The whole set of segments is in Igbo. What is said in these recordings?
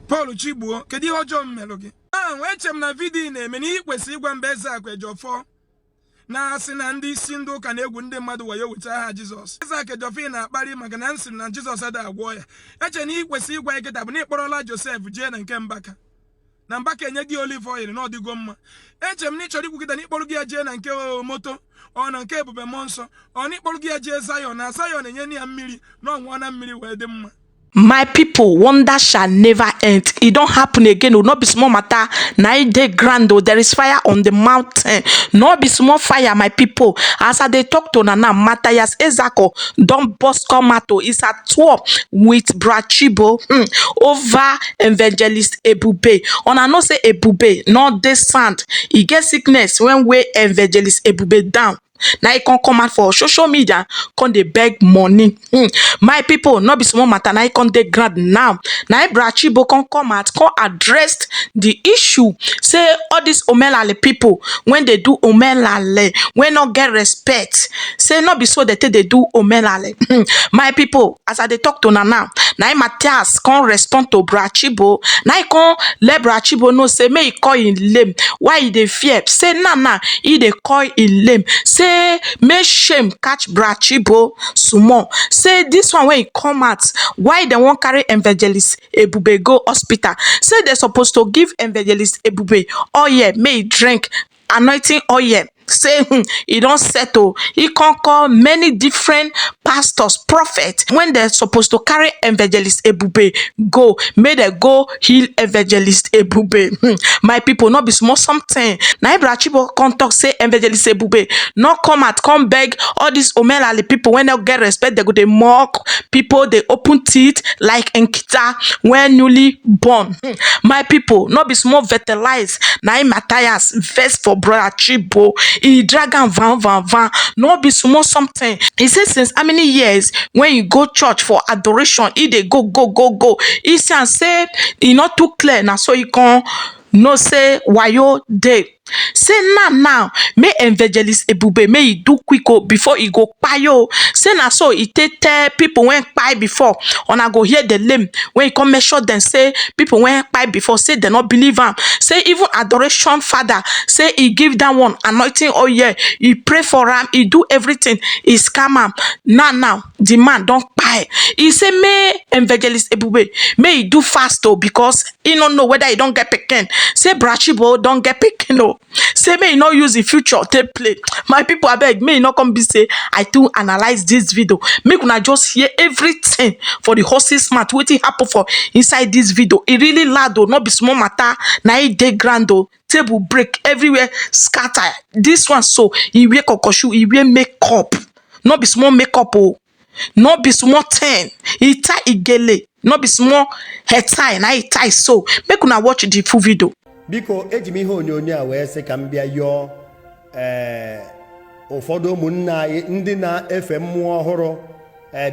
Paul Chigbo kedu ihe ọjọọ mmelo gị wee chem na vidiyo na-eme na ikwesị ịgwa mba Ezeaku Ejiofor na-asị na ndị isi ndị ụka na-egwu ndị mmadụ wayo weta aha Jizọs. Ezeaku Ejiofor na-akparị maka na nsị na Jizọs ada agwọ ya. Eche na ikwesị ịgwa iketa bụ na ịkpọrọla Josef jee na nke Mbaka na Mbaka enye gị olive oil na ọdịgo mma. Eche m na ịchọrọ ikwu kịta na ịkpọrọ gị ya jee na nke moto ọ na nke Ebube mmụọ nsọ ọ na ịkpọrọ gị ya jee Zion na Zion enye ya mmiri na ọnwụọ na mmiri wee dị mma. My people, wonder shall never end. It don't happen again. Will not be small matter. Now they grand. There is fire on the mountain. Not be small fire, my people. As I they talk to Nana, Mathias Ezeaku don't bust come out. It's at war with Chigbo over Evangelist Ebube. On I know say Ebube, not this sand. He get sickness when we Evangelist Ebube down. Now he can come out for social media, can they beg money. My people, not be small matter. Now he can they grant now. Now Chigbo can come out, can address the issue. Say all these omelale people, when they do omelale, when not get respect. Say not be so that they do omelale. My people, as I they talk to Nana, now Mathias can respond to Chigbo. Now he can let Chigbo know. Say may he call him lame. Why he they fear? Say Nana, he they call him lame. Say make shame catch Chigbo sumo. Say this one when he come out, why they won't carry Evangelist Ebube go hospital? Say they're supposed to give Evangelist Ebube oil, may he drink anointing oil. Say he don't settle. He can call many different pastors, prophets. When they're supposed to carry Evangelist Ebube go, may they go heal Evangelist Ebube. My people, not be small something. Now Chigbo can talk say Evangelist Ebube not come out, come beg all these omelali people. When they get respect, they go they mock people. They open teeth like Nkita when newly born. My people, not be small fertilized. Now Mathias verse for brother Chigbo. He drag and van. No be small something. He says since how many years when you go church for adoration, he they go. He say he not too clear now, so you can no say wayo day. Say now, may Evangelist Ebube may he do quicker before he go payo. Say now so he tell people when pie before. On I go hear the lame when he come measure them. Say people when pie before say they not believe him. Say even adoration father say he give that one anointing oh yeah. He pray for him. He do everything. He scam him. Now the man don't pie. He say may Evangelist Ebube may he do fast though because he don't know whether he don't get picked. Say Chigbo don't get picked no. Say may not use the future take play. My people I beg may not come be say I do analyze this video. Make una just hear everything for the horses smart. Wetin happen for inside this video. It really loud though, not be small matter. Now it dey grand though. Table break everywhere, scatter. This one so he wear kokoshu, he wear makeup. Not be small makeup oh. Not be small 10. He tie igele. Not be small head tie. Now he tie so. Make una watch the full video. Biko ejimi ihe onyonyo a wee sị ka m bịa yọọ ụfọdụ ụmụnna ndị na-efe mmụọ ọhụrụ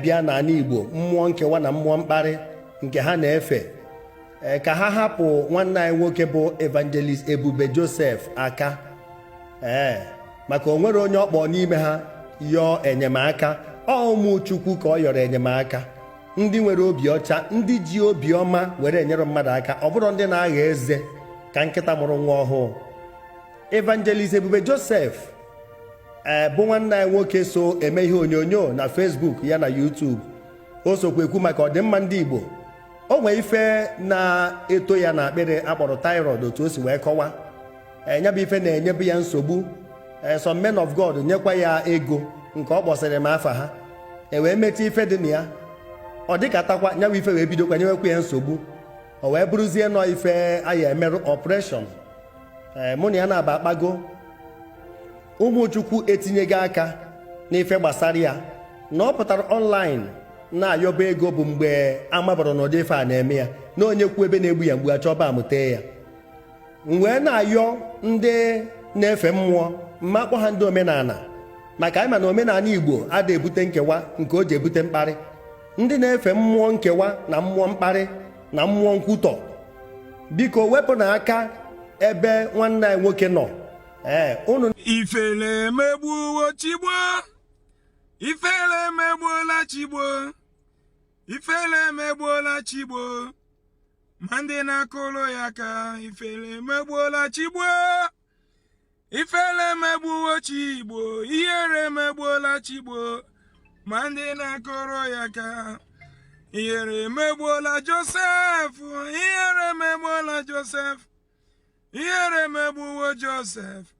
bịa n'ala Igbo mmụọ nkewa na mmụọ mkparị nke ha na-efe ka ha hapụ nwanne anyị nwoke bụ Evangelist Ebube Joseph aka maka o nwere onye ọkpọ n'ime ha yọọ enyemaka ụmụ Chukwu ka ọ yọrọ enyemaka ndị nwere obi ọcha ndị ji obi ọma were enyere mmadụ aka ọ bụrụ ndị na-agha eze ka nkịta mụrụ nwa ọhụụ. Evangelist Ebube Joseph bụ nwanne anyị nwoke so eme ihe onyonyo na Facebook ya na YouTube. O sokwa ekwu maka ọdịmma ndị Igbo. O nwee ife na-eto ya na akpịrị akpọrọ thyroid otu o si wee kọwa. Nya bụ ife na-enyebu ya nsogbu. Some men of God nyekwa ya ego nke ọ kpọsịrị m afa ha. Wee metụ ife dị na ya. Ọ dịkatakwa nya bụ ife wee bidokwa nyewekwa ya nsogbu. O wee bụrụzie nọ ife aya emerụ operation. Mụ na ya na-aba akpago. Ụmụ Chukwu etinyego aka n'ife gbasara ya na ọ pụtara online na-ayọba ego bụ mgbe amabara n'ụdị ife a na-eme ya na onye kwu ebe na-egbu ya mgbe achọba amụte ya. Wee na-ayọ ndị na-efe mmụọ mmakpọ ha ndị omenala maka anyị ma na omenala Igbo ada ebute nkewa nke o ji ebute mkparị. Ndị na-efe mmụọ nkewa na mmụọ mkparị na mmụọ nkwutọ biko wepụ n'aka ebe nwanne anyị nwoke nọ. Unu ifele megbuo Chigbo, ifele megbuola Chigbo, ifele megbuola Chigbo, Mande na kolo yaka ifele megbola Chigbo. Ifele megbuo Chigbo. Ihere megbola Chigbo. Mande na kolo yaka. Ihere megbola Joseph. Ihere megbola Joseph. Ihere megbuo Joseph.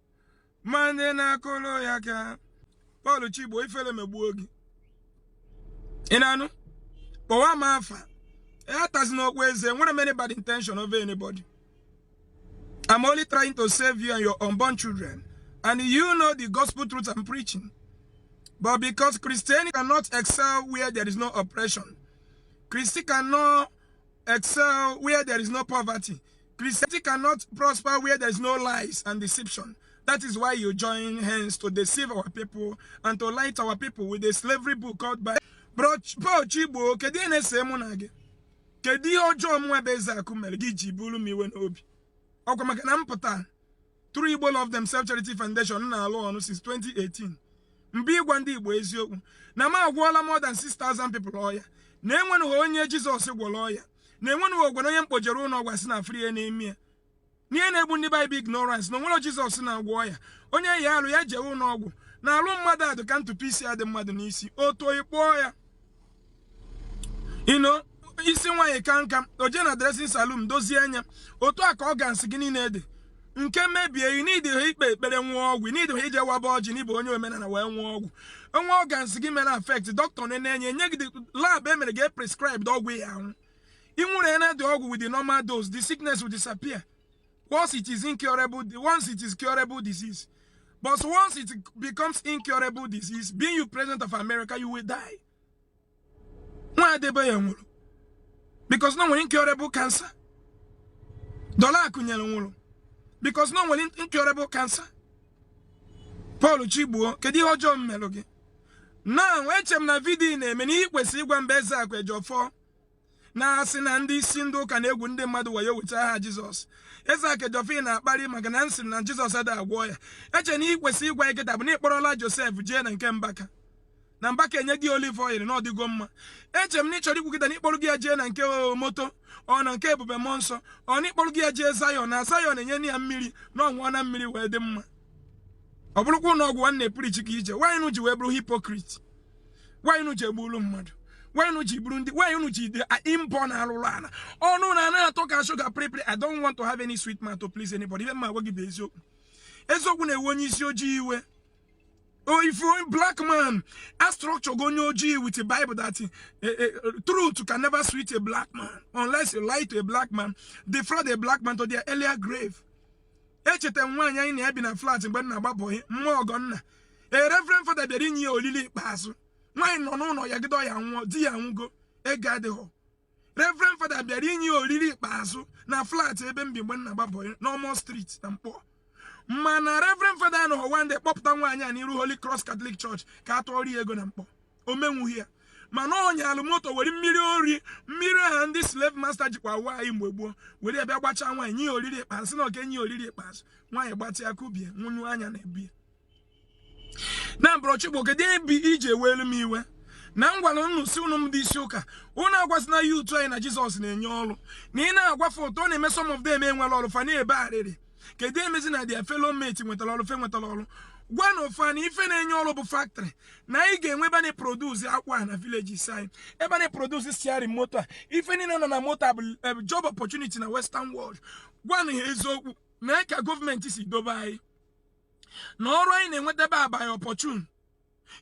Mande na kolo yaka. Paul Chigbo ifele megbuo gi. Inanu. Powa mafa. That has no ways. What a many bad intention of anybody. I'm only trying to save you and your unborn children. And you know the gospel truth I'm preaching. But because Christianity cannot excel where there is no oppression. Christianity cannot excel where there is no poverty. Christianity cannot prosper where there is no lies and deception. That is why you join hands to deceive our people and to lie to our people with a slavery book called by Bro Paul Chigbo. Kedi na-ese mụ na gị. Kedu ihe ọjọọ mụ ebe Ezeaku mere gị ji buru m iwe n'obi? Ọkwa maka na mpụta True Igbo Love Themselves Charity Foundation na-alụ ọnụ since 2018. Mgbe ịgwa ndị Igbo eziokwu na m agwọọla more than 6,000 people ọya. Na enwenughị onye Jizọs gwọrọ ọya. Na enwenughị ogwere onye mkpojere ụlọ ọgwụ asị na free na-eme ya. N'ihe na-egbu ndị Bible ignorance na onwere Jizọs na-agwọ ọya. Onye ya alụ ya jewe ụlọ ọgwụ na alụ mmadụ adụ ka ntutu isi adị mmadụ n'isi. Oto ikpọọ ya. Isi nwanyị kanka oje na dressing saloon dozie anya otu aka ọ gansị gị niile dị nke mebie you need ikpe ekpere nwa ọgwụ need ije waba ọjị n'ibe onye omenala wee nwa ọgwụ onwe ọ gansị gị mere affect doctor na-enye nye gị lab emere gị prescribed ọgwụ ya anwụ inwere ya na dị ọgwụ with the normal dose the sickness will disappear once it is curable disease but once it becomes incurable disease being you president of America you will die nwa adebe ya nwụrụ because no one incurable cancer. Dollar kunyere nwụrụ. Because no one incurable cancer. Paul Chigbo, kedu ihe ọjọọ mmelo gị? Now, echem na video na-eme na ikwesị ịgwa mba Ezeaku Ejiofor na asị na ndị isi ndị ụka na-egwu ndị mmadụ wayo weta aha Jizọs. Ezeaku Ejiofor na-akparị maka na nsị na Jizọs ada agwọ ya. Eche na ikwesị ịgwa iketa bụ na ịkpọrọla Joseph jee na nke Mbaka. Na Mbaka enye gị olive oil na ọdịgo mma. Echem na ịchọrọ ikwukịta na ịkpọrọ gị ya jee na nke moto ọ na nke Ebube mmụọ nsọ ọ na ịkpọrọ gị ya jee Zion na Zion enye ya mmiri na ọnwụọ na mmiri wee dị mma. Ọ bụrụkwa na ọgwụ nwanne preach ka ije why nu ji wee bụrụ hypocrite why nu ji egbulu mmadụ why nu ji bụrụ ndị why nu ji dị impọ na alụrụ ala ọnụ na anaghị atọ ka sugar pre I don't want to have any sweet man to please anybody even ma agwa gị bụ eziokwu eziokwu na-ewe onye isi ojii iwe. Oh, if you're a black man, a structure go nyoji with a Bible that truth can never sweet a black man unless you lie to a black man, defraud a black man to their earlier grave. Echete nwanyị anyị na-ebi na flat mgbe nna gbabọghị mmụọ ọgọnna. Reverend Father bịara inye olili ikpeazụ. Nwanyị nọ n'ụlọ ya gide ya nwụọ, di ya nwụgo, ego adịghọ. Reverend Father bịara inye olili ikpeazụ na flat ebe mbi mgbe nna gbabọghị normal street na Mkpọ. Mana Reverend Father no one day kpọpụta nwaanyị a n'iru Holy Cross Catholic Church ka atọrọ ego na Mkpọ. O menwughị ya. Mana onye alụmoto were mmiri ori mmiri ha ndị slave master jikwa wa anyị mgbe gboo were ebe gbacha nwaanyị nye oriri ikpeazụ na oke nye oriri ikpeazụ nwaanyị gbatị aka ubie nwunyu anya na ebie. Na Bro Chigbo kedu ebi ije welu m iwe na ngwala unu si unu m dị isi ụka unu agwasị na yutu anyị na Jizọs na-enye ọrụ na ị na-agwa foto na-eme some of them enwere ọrụ fa na-ebe arịrị kedu emezi na their fellow mate nwetara ọrụ fe nwetara ọrụ gwa na ofe na ife na-enye ọrụ bụ factory na anyị ga-enwe ebe na-produce akwa na villages anyị ebe na-produce steering moto a ife niile nọ na moto bụ job opportunity na western world gwa na eziokwu na ka gọọmenti si dobe anyị na ọrụ anyị na-enweta ebe abaghị opportune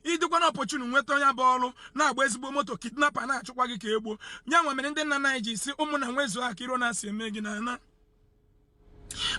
idikwa na opportune nweta onye bụ ọrụ na-agba ezigbo moto kidnapper na-achụkwa gị ka egbo nya nwa mere ndị nna anyị ji si ụmụ na nwezu aka iro na-asị eme gị na ana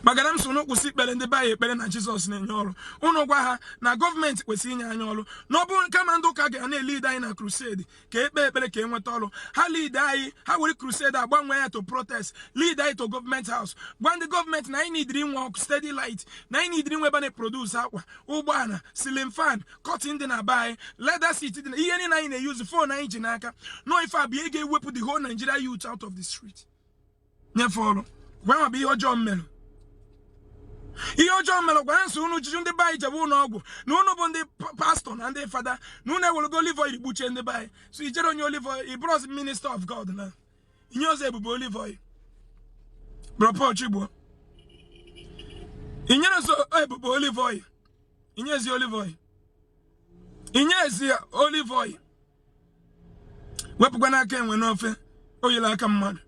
magana m so n'okwusi ikpere ndị baya ekpere na Jizọs na-enye ọrụ unu gwa ha na gọọmenti kwesịrị inye anyị ọrụ na ọ bụrụ kama ndị ụka ga na-elide anyị na crusade ka ekpe ekpere ka enweta ọrụ ha lead anyị ha were crusade agbanwe ya to protest lead anyị to government house gwa ndị gọọmenti na anyị nidiri inwe ọkụ steady light na anyị nidiri inwe ebe na-produce akwa ụgbọala ceiling fan cotton dị na be anyị leather seat dị na ihe niile anyị na-use phone anyị ji n'aka no ife abịa ị ga-ewepụ the whole Nigeria youth out of the street nyefe ọrụ gwa ma bụ ihe ọjọọ mmerụ ihe ọjọọ mere gwara nso unu jiju ndị bayi jebe ụlọ ọgwụ na unu bụ ndị pastọ na ndị fada na unu ewelego olive oil gbuchie ndị bayi so ijere onye olive oil i bros minister of God na inye ọzọ Ebube olive oil Bro Paul Chigbo. Inyere so Ebube olive oil. Inyezi olive oil. Inyezi olive oil. Wepụkwa n'aka enwe n'ofe oyila aka mmadụ.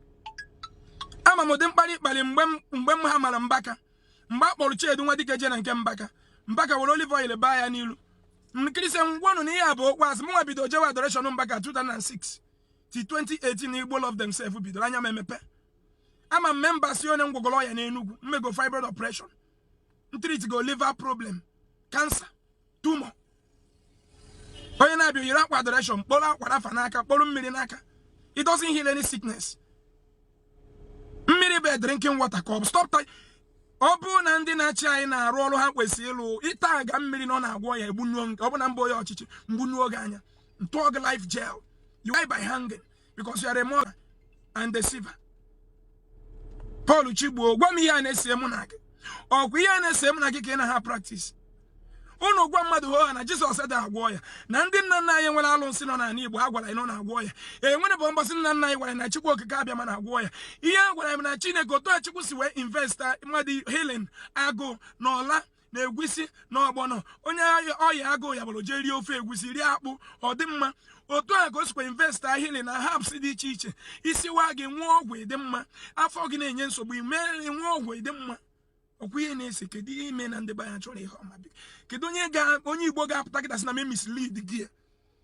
Ama m ụdị mkpali mgbe m ha mara Mbaka. Mgbe akpọrọ Chedu nwa dike je na nke Mbaka were olive oil baa ya n'ilu. Nkirisi ngwanu na ihe abụ okwaasị m nwa bido jewa adoration Mbaka 2006 till 2018 Igbo love themselves bidoro anya m emepe. Ama member si onye ngwogolo ya n'Enugu mmego fibroid operation. Treat go liver problem, cancer, tumor. Onye na-abịa yiri akwa adoration, kpọrọ akwa rafa n'aka, kpọrọ mmiri n'aka. It doesn't heal any sickness. Mmiri be drinking water cup. Stop time. Ọ bụ na ndị na-achị anyị na-arụ ọrụ ha kwesịrị ịlụ ịta aga mmiri nọ na-agwọ ya egbunuo nke ọ bụ na mbọ ya ọchịchị mgbunuo gị anya. Ntụọ life gel. You die by hanging because you are a mother and deceiver. Paul Chigbo, gwa m ihe a na-ese mụ na gị. Ọkwa ihe a na-ese mụ na gị ka ị na ha practice. Unu gwa mmadụ ho na Jizọs ede agwọ ya na ndị nna nna anyị nwere alụnsị nọ n'ala Igbo ha gwara anyị nọ na-agwọ ya. Enwere bụ mbọsị nna nna anyị gwara na Chukwu okike abịa ma na-agwọ ya. Ihe a gwara anyị na Chineke otu a Chukwu si wee invest mmadụ healing agụ na ọla na egwusi na ọgbọnọ onye ọya agụ ya bụrụ jee rie ofe egwusi rie akpụ ọ dị mma otu a ka o sikwa invest healing na herbs dị iche iche isiwa gị nwụọ ọgwụ dị mma afọ gị na-enye nsogbu ime nwụọ ọgwụ dị mma. Okwu ihe na-ese kedu ihe ime na ndị banya chọrọ ihe ọma bi kedu onye Igbo ga-apụta kịta sị na me mislead gị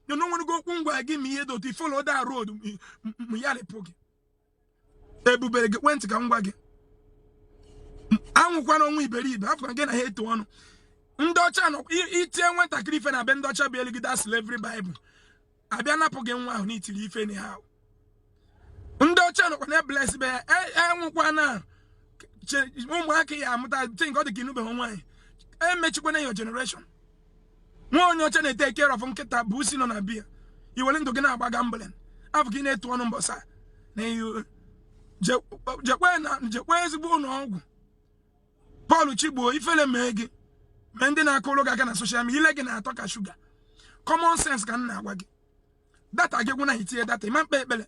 you know when go okwu ngwa gị ma ihe dị otu follow that road m ya lepụ gị Ebube gị kwentị ka ngwa gị anwụkwa n'ọnwa iberibe afọ gị na ha eto ọnụ ndị ọcha nọ itie nwatakịrị ife na be ndị ọcha bụ eligida slavery Bible abịa napụ gị nwa ahụ n'itiri ife na ha ndị ọcha nọkwa na bless be enwụkwa na ụmụaka ya amụta think ọ dị ka inube nwaanyị emechikwana your generation nwa onye ọcha na-ete care of nkịta bụ usi nọ na biya iwere ndụ gị na-agba gambling afọ gị na-etu ọnụ mbọsa na jekwa ezigbo ụlọ ọgwụ. Paul Chigbo ifele mee gị mee ndị na-akụrụ gị aka na social media ile gị na-atọ ka shuga common sense ka m na-agwa gị data gị gwụ na itinye data ịma mkpe ekpere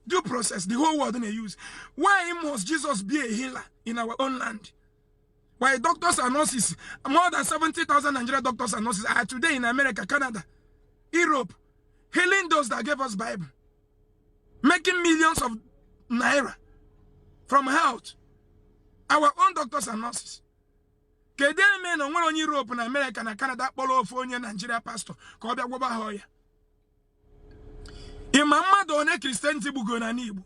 due process the whole world na-use. Why must Jesus be a healer in our own land? Why doctors and nurses, more than 70,000 Nigerian doctors and nurses are today in America, Canada, Europe, healing those that gave us Bible, making millions of naira from health. Our own doctors and nurses. Kede men onwere onye Europe na America na Canada kpọrọ ofu onye Nigeria pastor ka ọ bịa gwọba ha ọya. Ima mmadụ one Christianity gbugo na Igbo.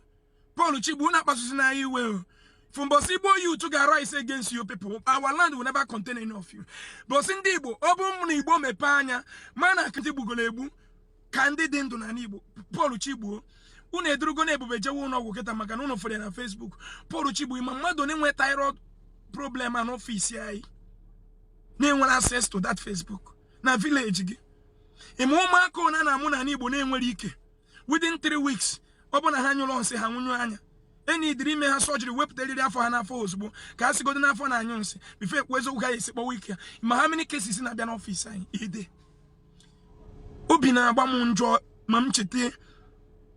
Paul Chigbo na akpasusi na iwe. From Bosibo you to rise against you people. Our land will never contain any of you. But in Igbo, obum Igbo mepe anya, mana kiti bugolebu, kandi dindu na Igbo. Paul Chigbo, unu edrugo na Ebube jewu unu ọgwụ kịta maka na unu fere na Facebook. Paul Chigbo, ima mmadụ na-enwe thyroid problem and office ya. Na-enwere access to that Facebook. Na village gị. Ima ụmụaka ụna na mụ na Igbo na-enwere ike. Within 3 weeks, ọ na ha nyụrụ nsị ha nwụnyụ anya. Any dream ha surgery wepụta eriri afọ ha n'afọ ozugbo ka asị godo n'afọ na anyụ nsị before ekwezo ụga esi kpọwa ike ma how many cases na-abịa n'ọfịs anyị ide obi na-agba m njọ ma m chete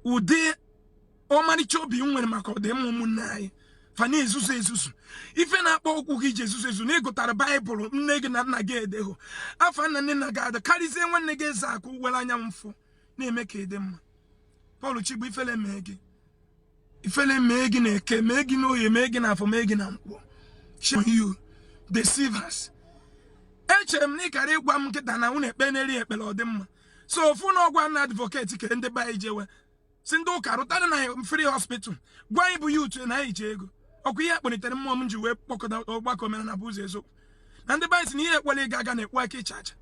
ụdị ọmarịcha obi nwere maka ọdịmma ụmụnne anyị fa na-ezuzu ezuzu ife na-akpọ okwu gị ji ezuzu na ịgụtara Baịbụl nne gị na nna gị edeho afọ nna nne na gị ada karịzie nwanne gị Ezeaku were anya mfụ na-eme ka ịdị mma. Paul Chigbo ifele mee gị ifele mee gị na eke mee gị n'oye mee gị n'afọ mee gị na mkpọ shame you deceivers. Echere m na ịkara ịgwa m nkịta na unu ekpe na-eri ekpere ọ dị mma so ofu na ọgwa na advocate kere ndị be anyị jewe si ndị ụka rụtara na free hospital gwa anyị bụ youth na anyị ji ego ọkwa ihe akpọlitere mmụọ m ji wee kpọkọta ọgbakọ omenala bụ ụzọ eziokwu na ndị be anyị si na ihe ekpere ịga aga na-ekwe aka ịcha aja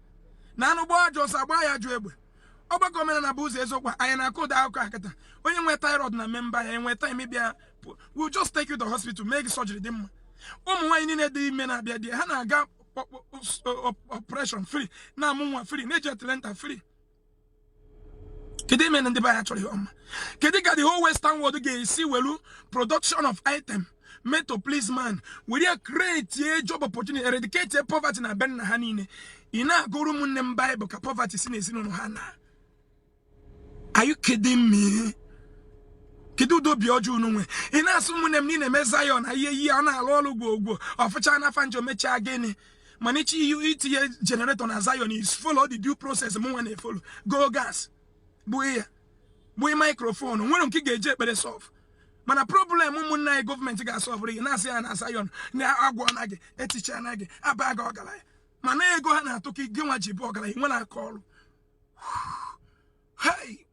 na anụ gbaa ajọ ọsọ agba ya ajụ egbe ọgbakọ omenala bụ ụzọ eziokwu anyị na-akụ ụda akụkọ akịta onye nwe thyroid na memba ya enwe time bịa we'll just take you to hospital make surgery dị mma. Ụmụ nwaanyị niile dị ime na-abịa dị ha na-aga operation free na amụ nwa free na-eji atlanta free. Kedu ime na ndị be anyị achọrọ ihe ọma? Kedu ka the whole western world ga-esi welu production of item made to please man were create a job opportunity eradicate poverty na ben na ha niile ị na-agụrụ ụmụnne m Bible ka poverty si n'ezinụlọ ha na. Are you kidding me? kedu udo bi ọjọọ unu nwe ị na-asụ ụmụnne m na-eme Zion na ihe ọ na-alụ ọrụ gwogwo ọfụcha na fanjo mechaa gịnị mana itinye generator na Zion is follow the due process m nwa na-efolo go gas bụ ya bụ microphone nwere nke ga-eje ekpere solve mana problem ụmụnne anyị gọọmenti ga-asọvụrụ gị na-asị ya na Zion na-agwọ na gị eticha na gị aba gị ọgaranya mana ego ha na-atụ ka gị nwa ji bụ ọgaranya nwere aka ọrụ hey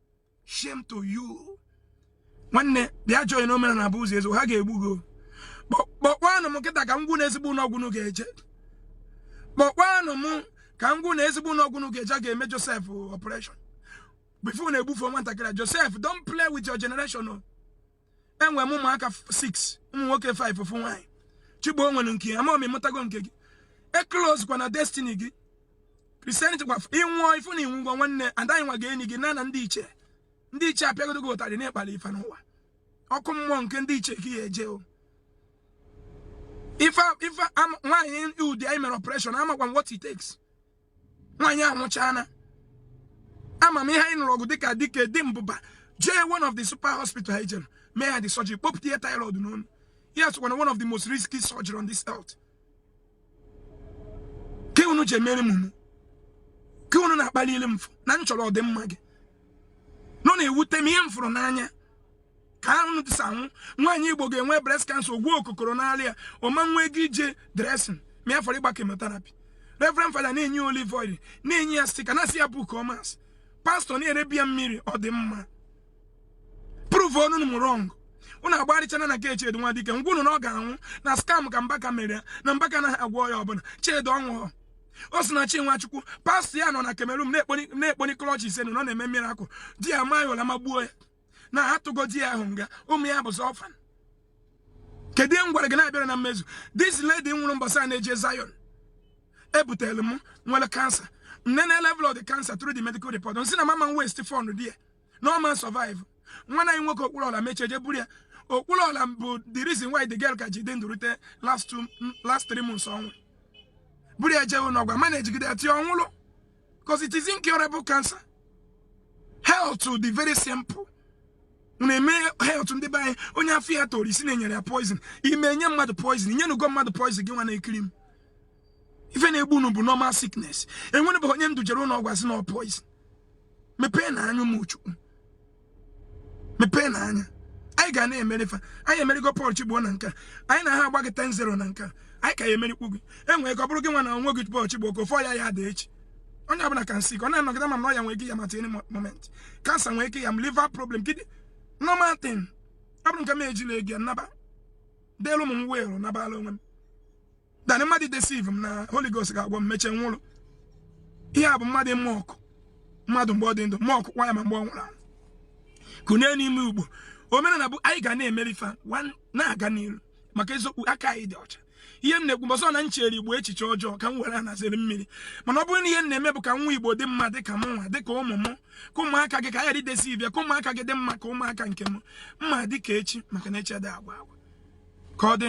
shame to you nwanne bịa join omena na bụ ụzọ ezo ha ga-egbu gị kpọkwanụ m nkịta ka ngwụ na ezigbo ụlọọgwụ ga-eje kpọkwanụ m ka ngwụ na ezigbo ụlọọgwụ ga-eje ga-eme Joseph operation before na-egbufe nwatakịrị Joseph don't play with your generation enwe m ụmụaka 6 ụmụ nwoke 5 ofu nwaanyị Chigbo nwere nke ya ama ọmịmụtago nke gị close kwa na destiny gị Christianity kwa ịnwụọ ifu na iwu ngwa nwanne adaghị nwa ga-enyi gị na ndị iche apịagodo gị ụtarị na-ekpali ife n'ụwa ọkụ mmụọ nke ndị iche ka ya eje ife nwaanyị ụdị anyị mere operation amakwa what it takes nwaanyị anwụchana ama m ihe anyị nụrụ ọgụ dịka dike dị mbụba jee one of the super hospital ha ejere mee ya the surgery kpopụta ya thyroid n'onu yes one of the most risky surgery on this earth ke unu je mere mụmụ ke unu na-akpali ile mfụ na nchọrọ ọdịmma gị nọ na-ewute m ihe m fụrụ n'anya ka unu dịsa anwụ nwaanyị Igbo ga-enwe breast cancer ogwu okokoro n'ala ya ọma nwa ego ije dressing ma ya fọrọ ịgba chemotherapy Reverend Father na-enye olive oil na-enye ya stika na-asị ya book ọmas pastor na-erebi ya mmiri ọ dị mma prove ọnụ m wrong unu agbarịchana na kechi edu nwa dike ngwunu na ọ ga-anwụ na scam ka Mbaka mere na Mbaka na agwọ ya ọbụla chedo ọnwụ o si na Chinwachukwu pastor ya nọ na Cameroon na-ekponi klọch ise nọ na-eme miracle di ya mayola magbuo ya na atụgo di ya ahụ nga ụmụ ya bụzi ọfan kedu ihe m gwara gị na-abịara na mmezu this lady nwụrụ mbọsị a na-eje Zion ebutere m nwere cancer nne level of the cancer through the medical report nsi na mama waste fund di ya no man survive nwana anyị nwoke Okpuruọla mecheje buru ya Okpuruọla bụ the reason why the girl ka ji dị ndụ rute last 3 months ọnwụ buru ya jewe n'ọgwa mana ejigide ati ọnwụlụ because it is incurable cancer health to the very simple na-eme health ndị be anyị onye afọ ya toro isi na-enyere ya poison ime enye mmadụ poison inyenugo mmadụ poison gị nwa na-ekiri m ife na-egbu unu bụ normal sickness enwere bụ onye ndụ jere ụlọ ọgwụ asị na poison mepee na anya ụmụ Chukwu mepee na anya anyị ga na-emerefa anyị emerigo Paul Chigbo na nka anyị na ha agba gị 10-0 na nka anyị ka ya emerikwu gị enwere ka ọ bụrụ gị nwa na onwe gị Paul Chigbo ka ofe ya ya dị echi onye ọbụla ka nsị ka ọ na-anọgide ma ya nwere ike ya mata any moment cancer nwere ike ya m liver problem kidi normal thing ọ bụrụ nke m ejila ego ya nnaba deelu m welu nabala onwe m dani mmadụ deceive m na Holy Ghost ga-agwọ m meche nwụrụ ihe a bụ mmadụ ịma ọkụ mmadụ mgbe ọ dị ndụ ma ọkụkwa ya ma mgbe ọ nwụrụ anwụ kụnye n'ime ugbo omenala bụ anyị ga na-emerifa na-aga n'iru maka eziokwu aka anyị dị ọcha ihe m na-ekwu mbọsọ na nchere Igbo echiche ọjọọ ka m were anaziri mmiri mana ọ bụrụ na ihe m na-eme bụ ka nwa Igbo dị mma dịka m nwa dịka ụmụ m ka ụmụaka gị ka anyị deceive ya ka ụmụaka gị dị mma ka ụmụaka nke m mma dịka echi maka na echi adịghị agwa agwa ka ọ dị